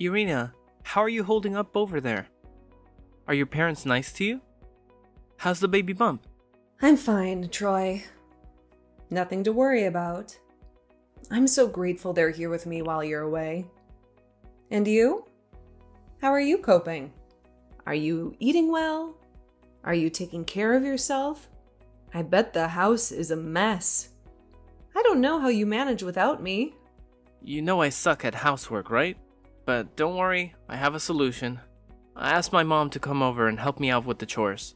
Irina, how are you holding up over there? Are your parents nice to you? How's the baby bump? I'm fine, Troy. Nothing to worry about. I'm so grateful they're here with me while you're away. And you? How are you coping? Are you eating well? Are you taking care of yourself? I bet the house is a mess. I don't know how you manage without me. You know I suck at housework, right? But don't worry, I have a solution. I asked my mom to come over and help me out with the chores.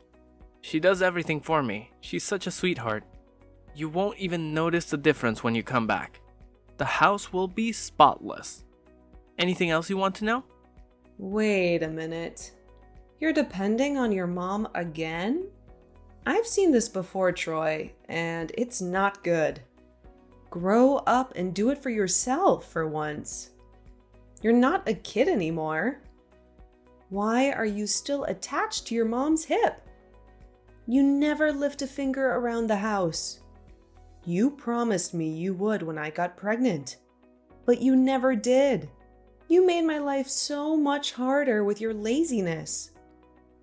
She does everything for me. She's such a sweetheart. You won't even notice the difference when you come back. The house will be spotless. Anything else you want to know? Wait a minute. You're depending on your mom again? I've seen this before, Troy, and it's not good. Grow up and do it for yourself for once. You're not a kid anymore. Why are you still attached to your mom's hip? You never lift a finger around the house. You promised me you would when I got pregnant, but you never did. You made my life so much harder with your laziness.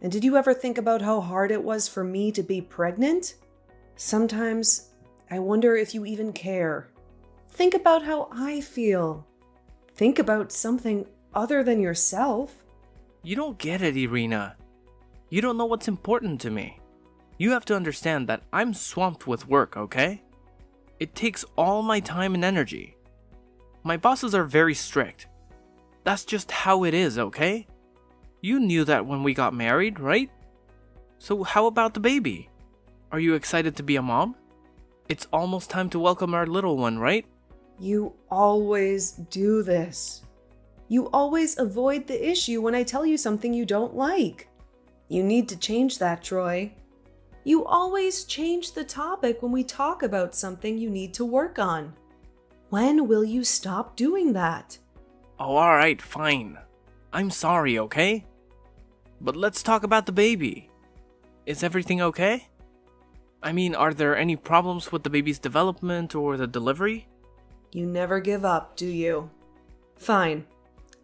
And did you ever think about how hard it was for me to be pregnant? Sometimes I wonder if you even care. Think about how I feel. Think about something other than yourself. You don't get it, Irina. You don't know what's important to me. You have to understand that I'm swamped with work, okay? It takes all my time and energy. My bosses are very strict. That's just how it is, okay? You knew that when we got married, right? So how about the baby? Are you excited to be a mom? It's almost time to welcome our little one, right? You always do this. You always avoid the issue when I tell you something you don't like. You need to change that, Troy. You always change the topic when we talk about something you need to work on. When will you stop doing that? Oh, alright, fine. I'm sorry, okay? But let's talk about the baby. Is everything okay? I mean, are there any problems with the baby's development or the delivery? You never give up, do you? Fine.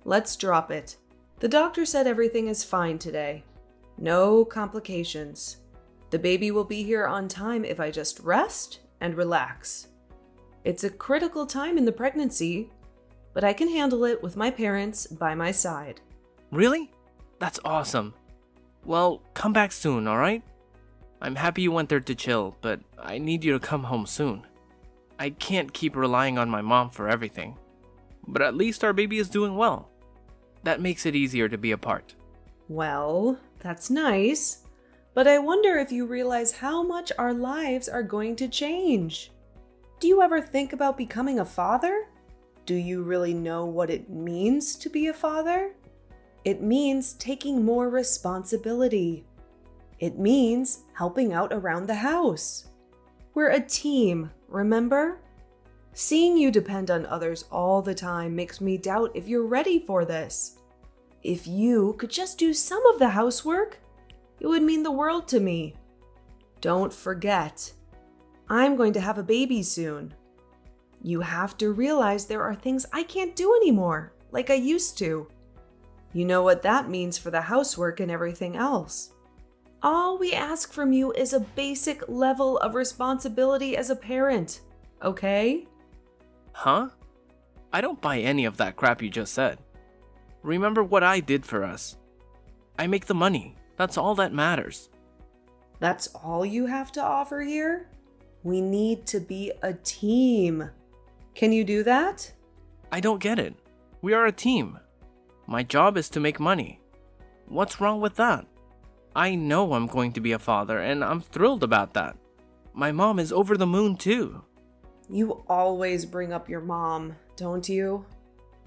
Let's drop it. The doctor said everything is fine today. No complications. The baby will be here on time if I just rest and relax. It's a critical time in the pregnancy, but I can handle it with my parents by my side. Really? That's awesome. Well, come back soon, alright? I'm happy you went there to chill, but I need you to come home soon. I can't keep relying on my mom for everything. But at least our baby is doing well. That makes it easier to be apart. Well, that's nice, but I wonder if you realize how much our lives are going to change. Do you ever think about becoming a father? Do you really know what it means to be a father? It means taking more responsibility. It means helping out around the house. We're a team, remember? Seeing you depend on others all the time makes me doubt if you're ready for this. If you could just do some of the housework, it would mean the world to me. Don't forget, I'm going to have a baby soon. You have to realize there are things I can't do anymore, like I used to. You know what that means for the housework and everything else. All we ask from you is a basic level of responsibility as a parent, okay? Huh? I don't buy any of that crap you just said. Remember what I did for us. I make the money. That's all that matters. That's all you have to offer here? We need to be a team. Can you do that? I don't get it. We are a team. My job is to make money. What's wrong with that? I know I'm going to be a father, and I'm thrilled about that. My mom is over the moon too. You always bring up your mom, don't you?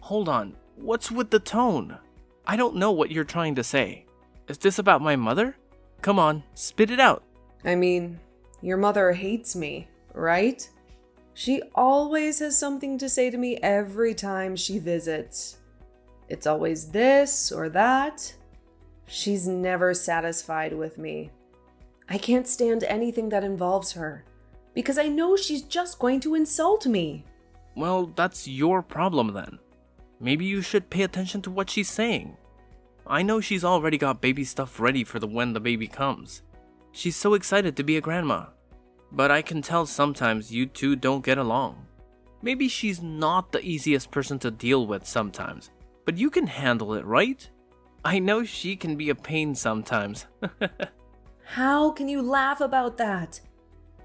Hold on. What's with the tone? I don't know what you're trying to say. Is this about my mother? Come on, spit it out. I mean, your mother hates me, right? She always has something to say to me every time she visits. It's always this or that. She's never satisfied with me. I can't stand anything that involves her, because I know she's just going to insult me. Well, that's your problem then. Maybe you should pay attention to what she's saying. I know she's already got baby stuff ready for when the baby comes. She's so excited to be a grandma. But I can tell sometimes you two don't get along. Maybe she's not the easiest person to deal with sometimes, but you can handle it, right? I know she can be a pain sometimes. How can you laugh about that?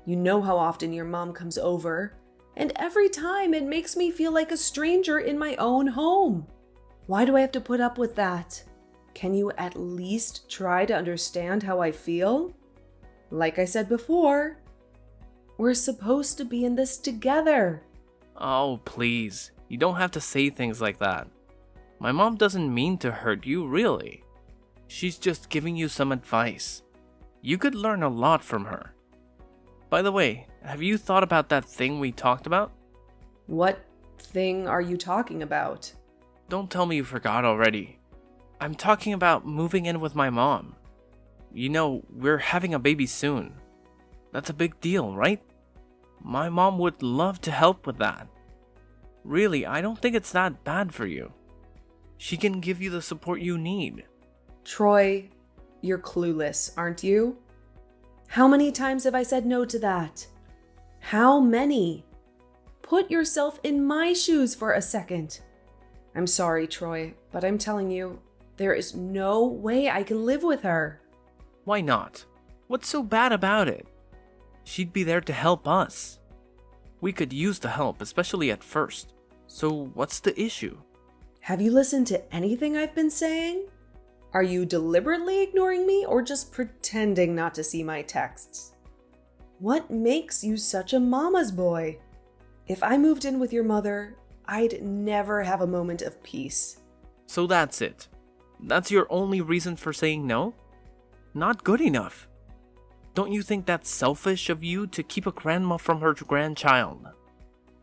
You know how often your mom comes over, and every time it makes me feel like a stranger in my own home. Why do I have to put up with that? Can you at least try to understand how I feel? Like I said before, we're supposed to be in this together. Oh, please. You don't have to say things like that. My mom doesn't mean to hurt you, really. She's just giving you some advice. You could learn a lot from her. By the way, have you thought about that thing we talked about? What thing are you talking about? Don't tell me you forgot already. I'm talking about moving in with my mom. You know, we're having a baby soon. That's a big deal, right? My mom would love to help with that. Really, I don't think it's that bad for you. She can give you the support you need. Troy, you're clueless, aren't you? How many times have I said no to that? How many? Put yourself in my shoes for a second. I'm sorry, Troy, but I'm telling you, there is no way I can live with her. Why not? What's so bad about it? She'd be there to help us. We could use the help, especially at first. So what's the issue? Have you listened to anything I've been saying? Are you deliberately ignoring me or just pretending not to see my texts? What makes you such a mama's boy? If I moved in with your mother, I'd never have a moment of peace. So that's it. That's your only reason for saying no? Not good enough. Don't you think that's selfish of you to keep a grandma from her grandchild?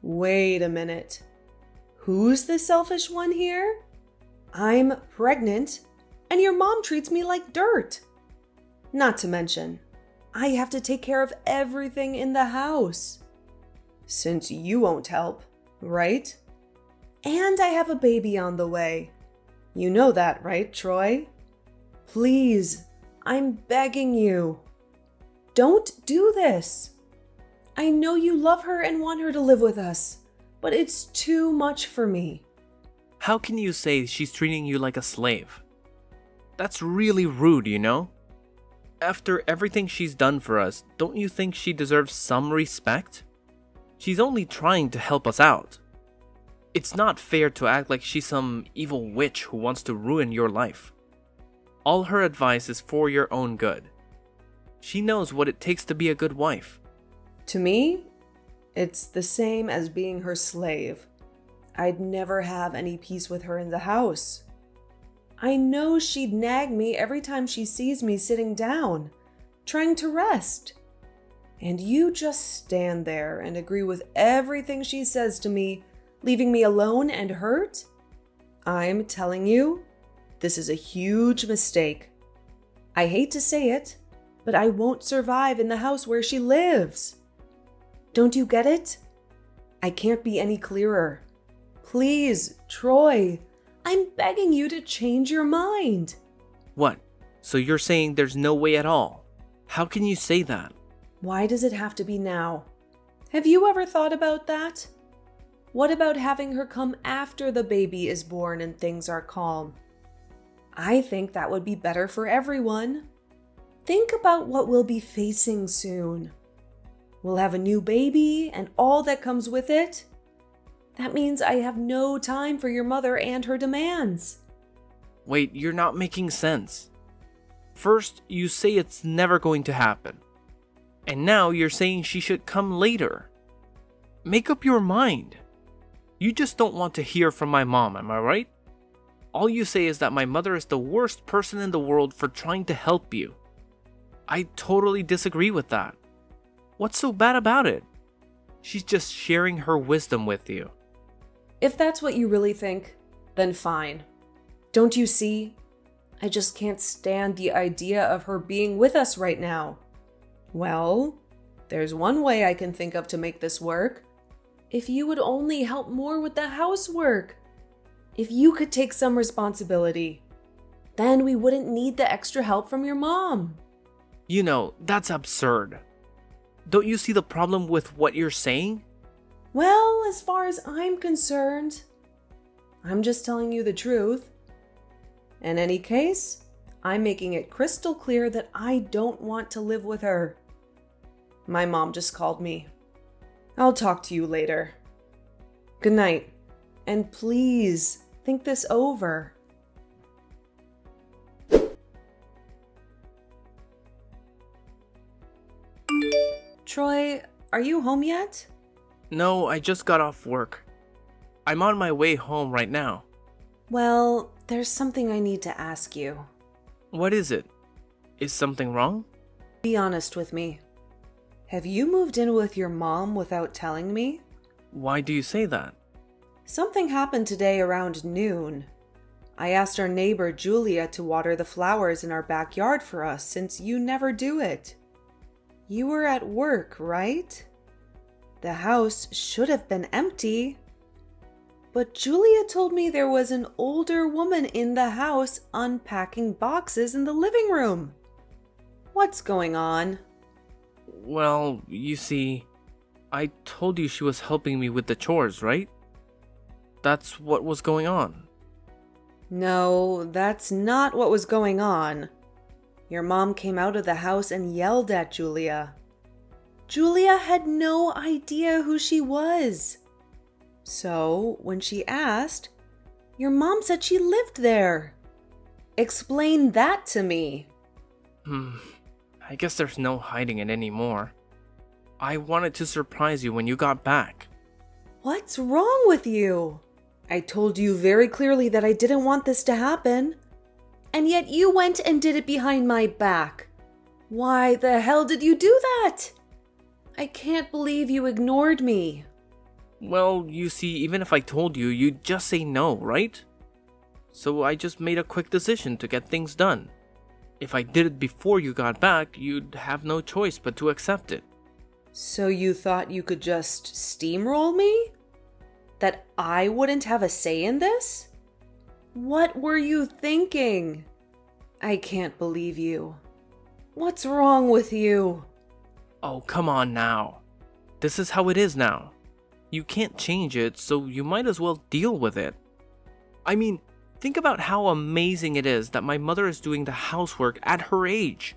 Wait a minute. Who's the selfish one here? I'm pregnant, and your mom treats me like dirt. Not to mention, I have to take care of everything in the house. Since you won't help, right? And I have a baby on the way. You know that, right, Troy? Please, I'm begging you. Don't do this. I know you love her and want her to live with us, but it's too much for me. How can you say she's treating you like a slave? That's really rude, you know? After everything she's done for us, don't you think she deserves some respect? She's only trying to help us out. It's not fair to act like she's some evil witch who wants to ruin your life. All her advice is for your own good. She knows what it takes to be a good wife. To me, it's the same as being her slave. I'd never have any peace with her in the house. I know she'd nag me every time she sees me sitting down, trying to rest. And you just stand there and agree with everything she says to me, leaving me alone and hurt? I'm telling you, this is a huge mistake. I hate to say it, but I won't survive in the house where she lives. Don't you get it? I can't be any clearer. Please, Troy, I'm begging you to change your mind. What? So you're saying there's no way at all? How can you say that? Why does it have to be now? Have you ever thought about that? What about having her come after the baby is born and things are calm? I think that would be better for everyone. Think about what we'll be facing soon. We'll have a new baby and all that comes with it. That means I have no time for your mother and her demands. Wait, you're not making sense. First, you say it's never going to happen. And now you're saying she should come later. Make up your mind. You just don't want to hear from my mom, am I right? All you say is that my mother is the worst person in the world for trying to help you. I totally disagree with that. What's so bad about it? She's just sharing her wisdom with you. If that's what you really think, then fine. Don't you see? I just can't stand the idea of her being with us right now. Well, there's one way I can think of to make this work. If you would only help more with the housework. If you could take some responsibility, then we wouldn't need the extra help from your mom. You know, that's absurd. Don't you see the problem with what you're saying? Well, as far as I'm concerned, I'm just telling you the truth. In any case, I'm making it crystal clear that I don't want to live with her. My mom just called me. I'll talk to you later. Good night, and please think this over. Troy, are you home yet? No, I just got off work. I'm on my way home right now. Well, there's something I need to ask you. What is it? Is something wrong? Be honest with me. Have you moved in with your mom without telling me? Why do you say that? Something happened today around noon. I asked our neighbor Julia to water the flowers in our backyard for us since you never do it. You were at work, right? The house should have been empty. But Julia told me there was an older woman in the house unpacking boxes in the living room. What's going on? Well, you see, I told you she was helping me with the chores, right? That's what was going on. No, that's not what was going on. Your mom came out of the house and yelled at Julia. Julia had no idea who she was. So, when she asked, your mom said she lived there. Explain that to me. I guess there's no hiding it anymore. I wanted to surprise you when you got back. What's wrong with you? I told you very clearly that I didn't want this to happen. And yet you went and did it behind my back. Why the hell did you do that? I can't believe you ignored me. Well, you see, even if I told you, you'd just say no, right? So I just made a quick decision to get things done. If I did it before you got back, you'd have no choice but to accept it. So you thought you could just steamroll me? That I wouldn't have a say in this? What were you thinking? I can't believe you. What's wrong with you? Oh, come on now. This is how it is now. You can't change it, so you might as well deal with it. I mean, think about how amazing it is that my mother is doing the housework at her age.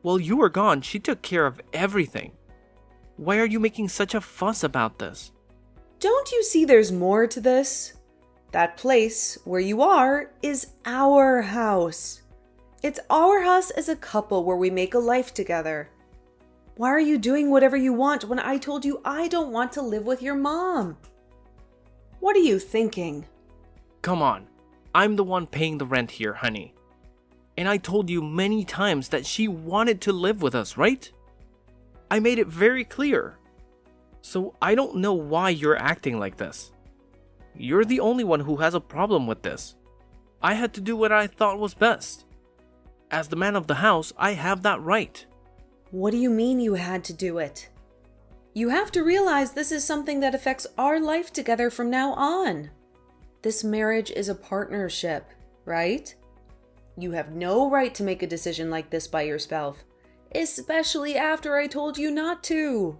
While you were gone, she took care of everything. Why are you making such a fuss about this? Don't you see there's more to this? That place where you are is our house. It's our house as a couple where we make a life together. Why are you doing whatever you want when I told you I don't want to live with your mom? What are you thinking? Come on, I'm the one paying the rent here, honey. And I told you many times that she wanted to live with us, right? I made it very clear. So I don't know why you're acting like this. You're the only one who has a problem with this. I had to do what I thought was best. As the man of the house, I have that right. What do you mean you had to do it? You have to realize this is something that affects our life together from now on. This marriage is a partnership, right? You have no right to make a decision like this by yourself, especially after I told you not to.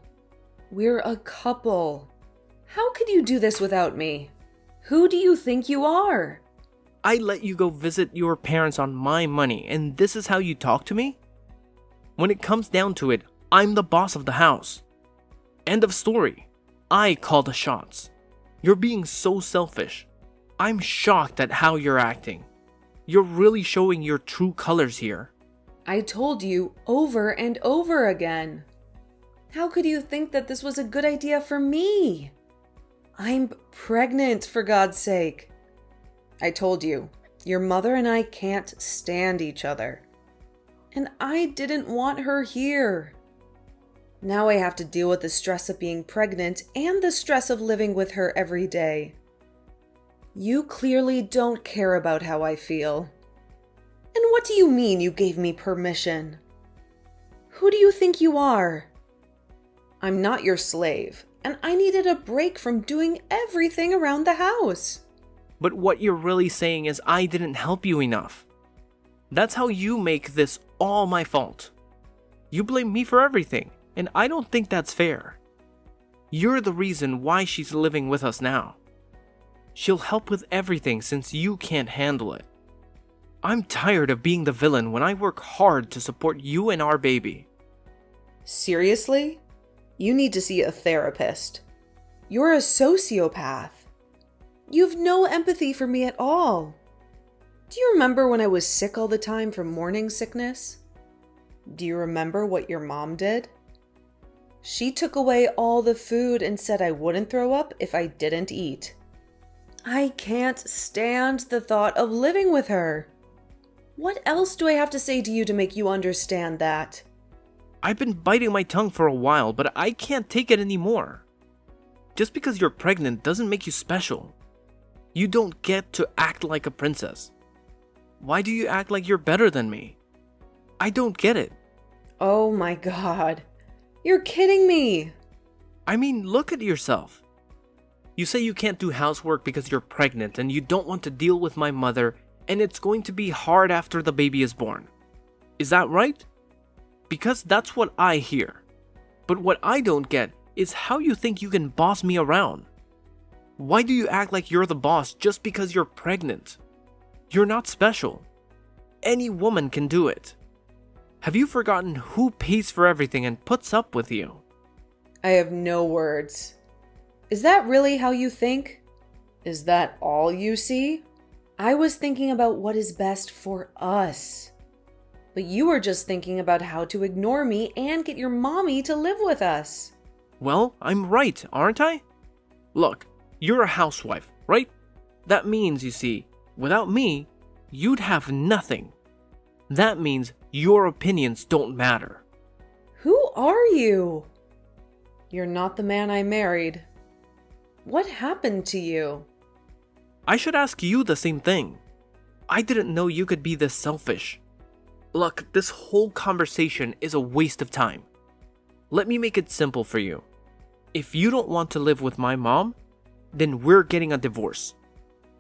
We're a couple. How could you do this without me? Who do you think you are? I let you go visit your parents on my money, and this is how you talk to me? When it comes down to it, I'm the boss of the house. End of story. I call the shots. You're being so selfish. I'm shocked at how you're acting. You're really showing your true colors here. I told you over and over again. How could you think that this was a good idea for me? I'm pregnant, for God's sake. I told you, your mother and I can't stand each other. And I didn't want her here. Now I have to deal with the stress of being pregnant and the stress of living with her every day. You clearly don't care about how I feel. And what do you mean you gave me permission? Who do you think you are? I'm not your slave, and I needed a break from doing everything around the house. But what you're really saying is I didn't help you enough. That's how you make this all my fault. You blame me for everything, and I don't think that's fair. You're the reason why she's living with us now. She'll help with everything since you can't handle it. I'm tired of being the villain when I work hard to support you and our baby. Seriously? You need to see a therapist. You're a sociopath. You've no empathy for me at all. Do you remember when I was sick all the time from morning sickness? Do you remember what your mom did? She took away all the food and said I wouldn't throw up if I didn't eat. I can't stand the thought of living with her. What else do I have to say to you to make you understand that? I've been biting my tongue for a while, but I can't take it anymore. Just because you're pregnant doesn't make you special. You don't get to act like a princess. Why do you act like you're better than me? I don't get it. Oh my God. You're kidding me. I mean, look at yourself. You say you can't do housework because you're pregnant and you don't want to deal with my mother, and it's going to be hard after the baby is born. Is that right? Because that's what I hear. But what I don't get is how you think you can boss me around. Why do you act like you're the boss just because you're pregnant? You're not special. Any woman can do it. Have you forgotten who pays for everything and puts up with you? I have no words. Is that really how you think? Is that all you see? I was thinking about what is best for us. But you were just thinking about how to ignore me and get your mommy to live with us. Well, I'm right, aren't I? Look, you're a housewife, right? That means, you see, without me, you'd have nothing. That means your opinions don't matter. Who are you? You're not the man I married. What happened to you? I should ask you the same thing. I didn't know you could be this selfish. Look, this whole conversation is a waste of time. Let me make it simple for you. If you don't want to live with my mom, then we're getting a divorce.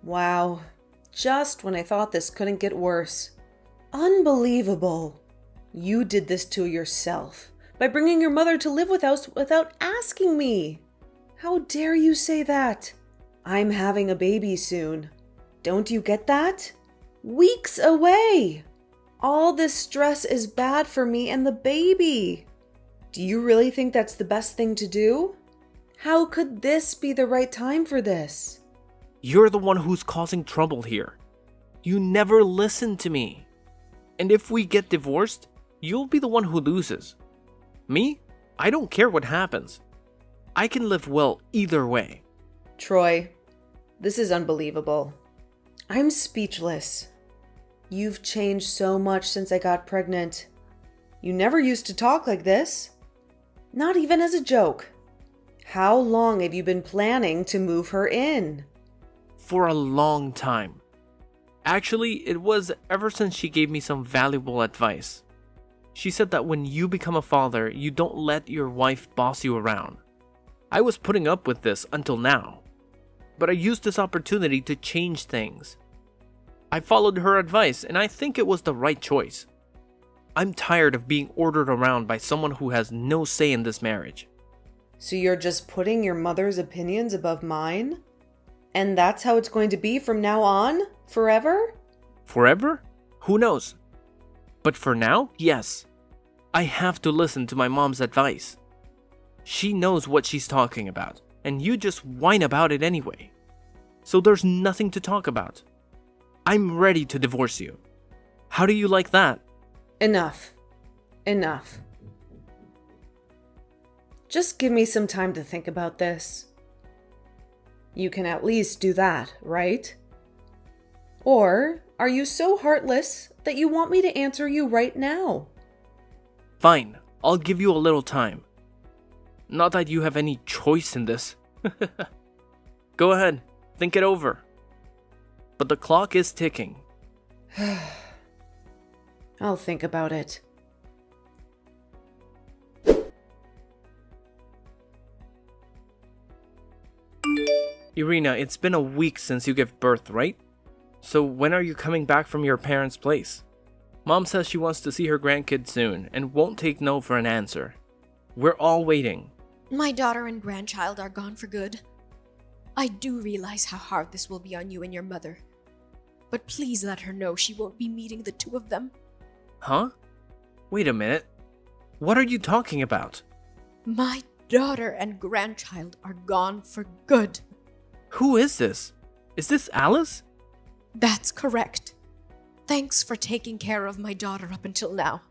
Wow, just when I thought this couldn't get worse. Unbelievable. You did this to yourself by bringing your mother to live with us without asking me. How dare you say that? I'm having a baby soon. Don't you get that? Weeks away. All this stress is bad for me and the baby. Do you really think that's the best thing to do? How could this be the right time for this? You're the one who's causing trouble here. You never listen to me. And if we get divorced, you'll be the one who loses. Me? I don't care what happens. I can live well either way. Troy, this is unbelievable. I'm speechless. You've changed so much since I got pregnant. You never used to talk like this. Not even as a joke. How long have you been planning to move her in? For a long time. Actually, it was ever since she gave me some valuable advice. She said that when you become a father, you don't let your wife boss you around. I was putting up with this until now. But I used this opportunity to change things. I followed her advice and I think it was the right choice. I'm tired of being ordered around by someone who has no say in this marriage. So you're just putting your mother's opinions above mine? And that's how it's going to be from now on? Forever? Forever? Who knows? But for now, yes. I have to listen to my mom's advice. She knows what she's talking about, and you just whine about it anyway. So there's nothing to talk about. I'm ready to divorce you. How do you like that? Enough. Enough. Just give me some time to think about this. You can at least do that, right? Or are you so heartless that you want me to answer you right now? Fine, I'll give you a little time. Not that you have any choice in this. Go ahead, think it over. But the clock is ticking. I'll think about it. Irina, it's been a week since you gave birth, right? So when are you coming back from your parents' place? Mom says she wants to see her grandkid soon and won't take no for an answer. We're all waiting. My daughter and grandchild are gone for good. I do realize how hard this will be on you and your mother. But please let her know she won't be meeting the two of them. Huh? Wait a minute. What are you talking about? My daughter and grandchild are gone for good. Who is this? Is this Alice? That's correct. Thanks for taking care of my daughter up until now.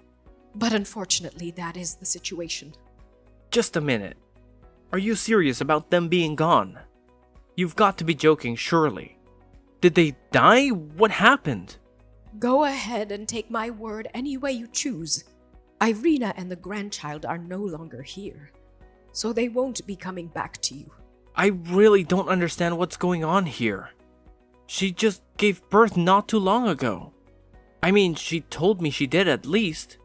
But unfortunately, that is the situation. Just a minute. Are you serious about them being gone? You've got to be joking, surely. Did they die? What happened? Go ahead and take my word any way you choose. Irina and the grandchild are no longer here, so they won't be coming back to you. I really don't understand what's going on here. She just gave birth not too long ago. I mean, she told me she did at least.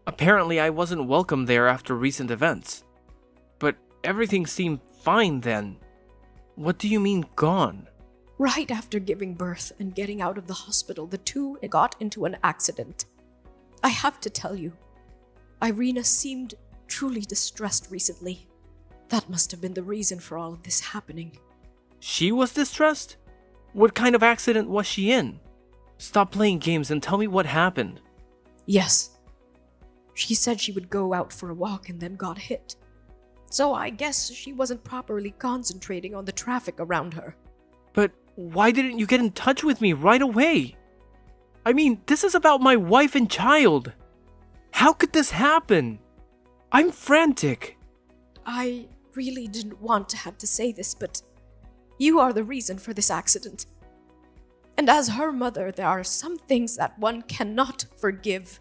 Apparently, I wasn't welcome there after recent events. But everything seemed fine then. What do you mean gone? Right after giving birth and getting out of the hospital, the two got into an accident. I have to tell you, Irina seemed truly distressed recently. That must have been the reason for all of this happening. She was distressed? What kind of accident was she in? Stop playing games and tell me what happened. Yes. She said she would go out for a walk and then got hit. So I guess she wasn't properly concentrating on the traffic around her. But why didn't you get in touch with me right away? I mean, this is about my wife and child. How could this happen? I'm frantic. I really didn't want to have to say this, but you are the reason for this accident. And as her mother, there are some things that one cannot forgive.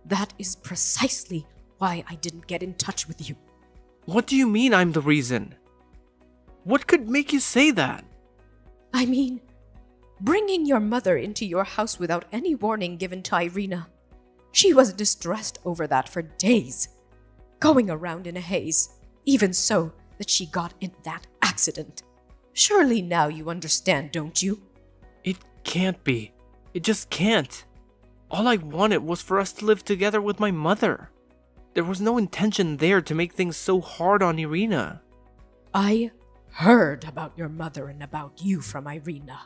That is precisely why I didn't get in touch with you. What do you mean I'm the reason? What could make you say that? I mean, bringing your mother into your house without any warning given to Irina. She was distressed over that for days, going around in a haze, even so that she got in that accident. Surely now you understand, don't you? It can't be. It just can't. All I wanted was for us to live together with my mother. There was no intention there to make things so hard on Irina. I heard about your mother and about you from Irina.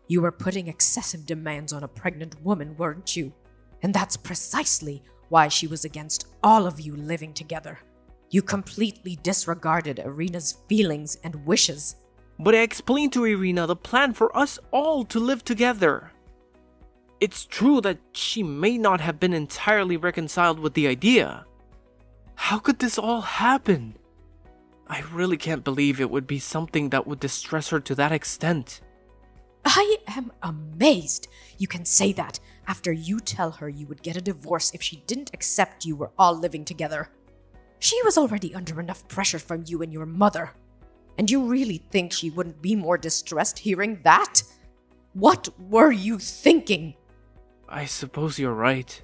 You were putting excessive demands on a pregnant woman, weren't you? And that's precisely why she was against all of you living together. You completely disregarded Irina's feelings and wishes. But I explained to Irina the plan for us all to live together. It's true that she may not have been entirely reconciled with the idea. How could this all happen? I really can't believe it would be something that would distress her to that extent. I am amazed you can say that after you tell her you would get a divorce if she didn't accept you were all living together. She was already under enough pressure from you and your mother. And you really think she wouldn't be more distressed hearing that? What were you thinking? I suppose you're right.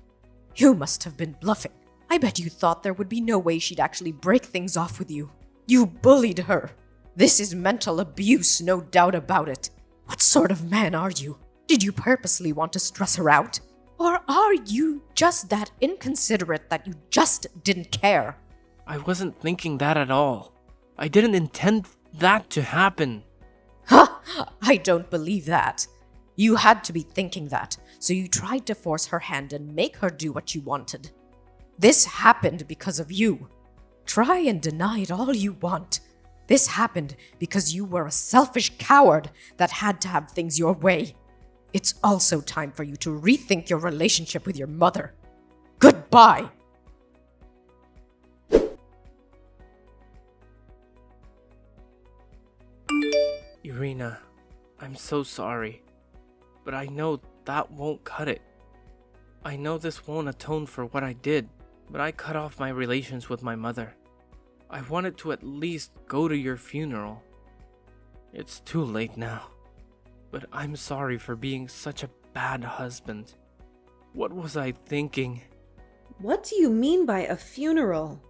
You must have been bluffing. I bet you thought there would be no way she'd actually break things off with you. You bullied her. This is mental abuse, no doubt about it. What sort of man are you? Did you purposely want to stress her out? Or are you just that inconsiderate that you just didn't care? I wasn't thinking that at all. I didn't intend that to happen. Ha! I don't believe that. You had to be thinking that, so you tried to force her hand and make her do what you wanted. This happened because of you. Try and deny it all you want. This happened because you were a selfish coward that had to have things your way. It's also time for you to rethink your relationship with your mother. Goodbye! Irina, I'm so sorry. But I know that won't cut it. I know this won't atone for what I did, but I cut off my relations with my mother. I wanted to at least go to your funeral. It's too late now. But I'm sorry for being such a bad husband. What was I thinking? What do you mean by a funeral?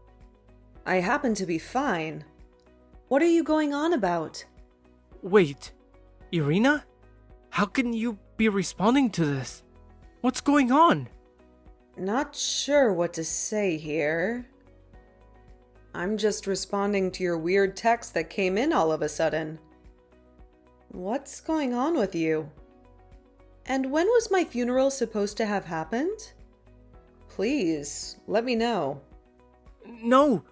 I happen to be fine. What are you going on about? Wait, Irina? How can you be responding to this? What's going on? Not sure what to say here. I'm just responding to your weird text that came in all of a sudden. What's going on with you? And when was my funeral supposed to have happened? Please, let me know. No,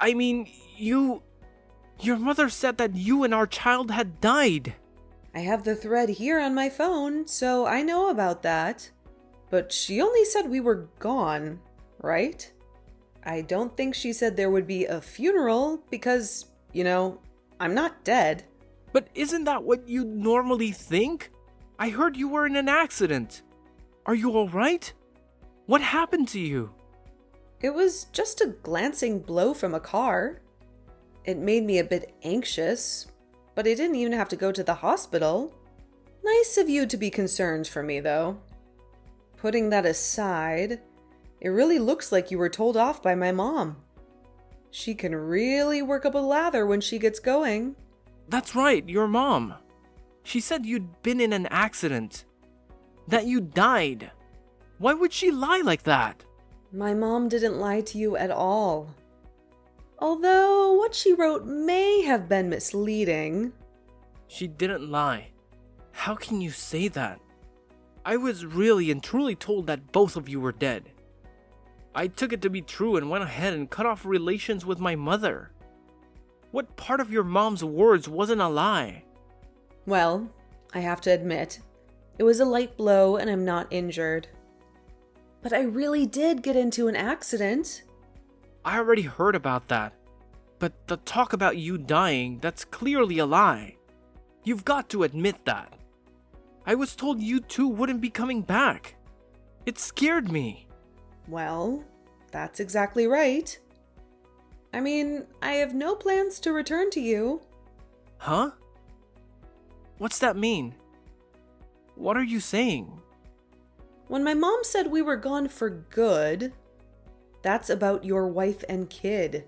I mean, Your mother said that you and our child had died. I have the thread here on my phone, so I know about that. But she only said we were gone, right? I don't think she said there would be a funeral because, I'm not dead. But isn't that what you normally think? I heard you were in an accident. Are you alright? What happened to you? It was just a glancing blow from a car. It made me a bit anxious, but I didn't even have to go to the hospital. Nice of you to be concerned for me, though. Putting that aside, it really looks like you were told off by my mom. She can really work up a lather when she gets going. That's right, your mom. She said you'd been in an accident. That you died. Why would she lie like that? My mom didn't lie to you at all. Although what she wrote may have been misleading. She didn't lie. How can you say that? I was really and truly told that both of you were dead. I took it to be true and went ahead and cut off relations with my mother. What part of your mom's words wasn't a lie? Well, I have to admit, it was a light blow and I'm not injured. But I really did get into an accident. I already heard about that. But the talk about you dying, that's clearly a lie. You've got to admit that. I was told you two wouldn't be coming back. It scared me. Well, that's exactly right. I mean, I have no plans to return to you. Huh? What's that mean? What are you saying? When my mom said we were gone for good, that's about your wife and kid.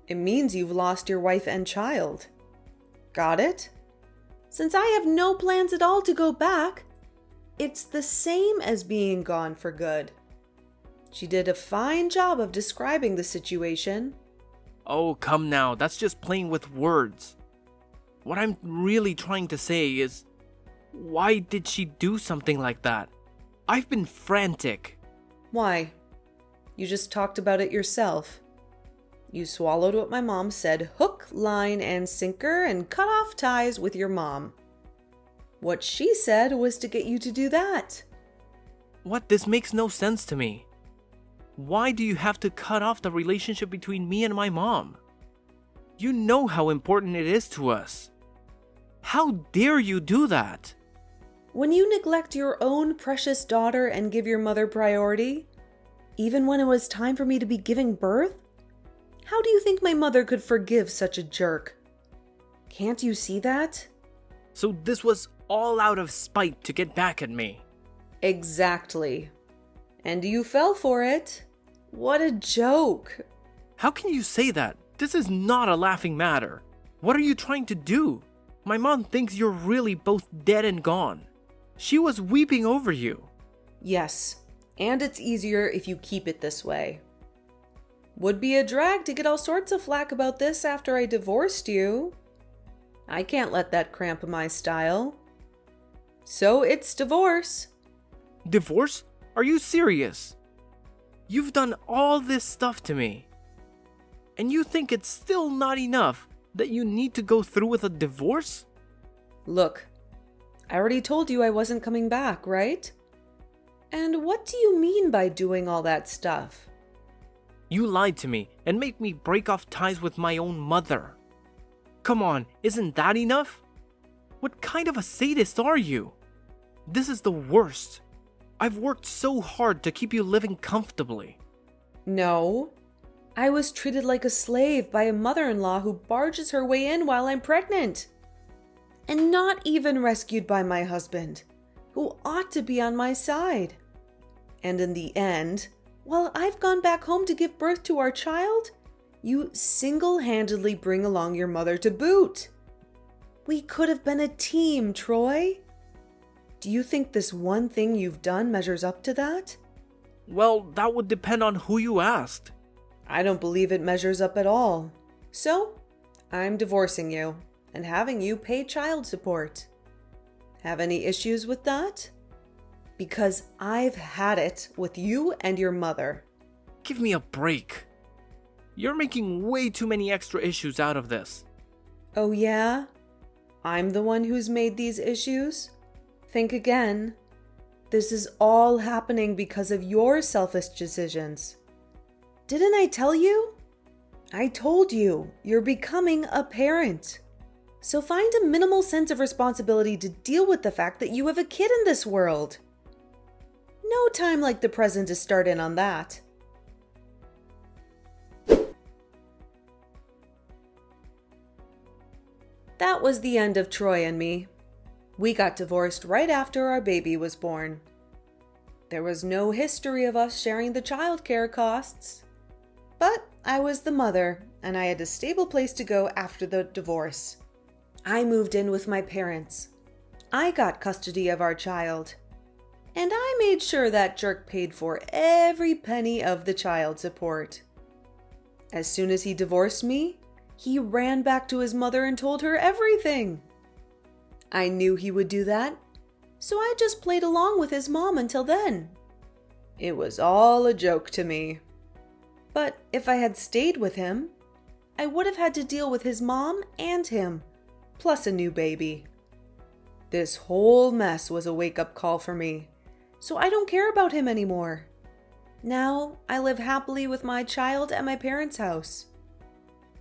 It means you've lost your wife and child. Got it? Since I have no plans at all to go back, it's the same as being gone for good. She did a fine job of describing the situation. Oh, come now, that's just playing with words. What I'm really trying to say is, why did she do something like that? I've been frantic. Why? You just talked about it yourself. You swallowed what my mom said, hook, line, and sinker, and cut off ties with your mom. What she said was to get you to do that. What? This makes no sense to me. Why do you have to cut off the relationship between me and my mom? You know how important it is to us. How dare you do that? When you neglect your own precious daughter and give your mother priority, even when it was time for me to be giving birth, how do you think my mother could forgive such a jerk? Can't you see that? So this was all out of spite to get back at me. Exactly. And you fell for it. What a joke. How can you say that? This is not a laughing matter. What are you trying to do? My mom thinks you're really both dead and gone. She was weeping over you. Yes, and it's easier if you keep it this way. Would be a drag to get all sorts of flack about this after I divorced you. I can't let that cramp my style. So it's divorce. Divorce? Are you serious? You've done all this stuff to me. And you think it's still not enough that you need to go through with a divorce? Look, I already told you I wasn't coming back, right? And what do you mean by doing all that stuff? You lied to me and made me break off ties with my own mother. Come on, isn't that enough? What kind of a sadist are you? This is the worst. I've worked so hard to keep you living comfortably. No, I was treated like a slave by a mother-in-law who barges her way in while I'm pregnant. And not even rescued by my husband, who ought to be on my side. And in the end, while I've gone back home to give birth to our child, you single-handedly bring along your mother to boot. We could have been a team, Troy. Do you think this one thing you've done measures up to that? Well, that would depend on who you asked. I don't believe it measures up at all. So, I'm divorcing you and having you pay child support. Have any issues with that? Because I've had it with you and your mother. Give me a break. You're making way too many extra issues out of this. Oh yeah? I'm the one who's made these issues? Think again. This is all happening because of your selfish decisions. Didn't I tell you? I told you, you're becoming a parent. So find a minimal sense of responsibility to deal with the fact that you have a kid in this world. No time like the present to start in on that. That was the end of Troy and me. We got divorced right after our baby was born. There was no history of us sharing the childcare costs. But I was the mother, and I had a stable place to go after the divorce. I moved in with my parents. I got custody of our child. And I made sure that jerk paid for every penny of the child support. As soon as he divorced me, he ran back to his mother and told her everything. I knew he would do that, so I just played along with his mom until then. It was all a joke to me. But if I had stayed with him, I would have had to deal with his mom and him, plus a new baby. This whole mess was a wake-up call for me, so I don't care about him anymore. Now I live happily with my child at my parents' house.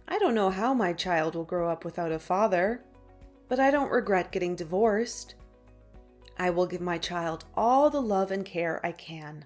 I don't know how my child will grow up without a father, but I don't regret getting divorced. I will give my child all the love and care I can.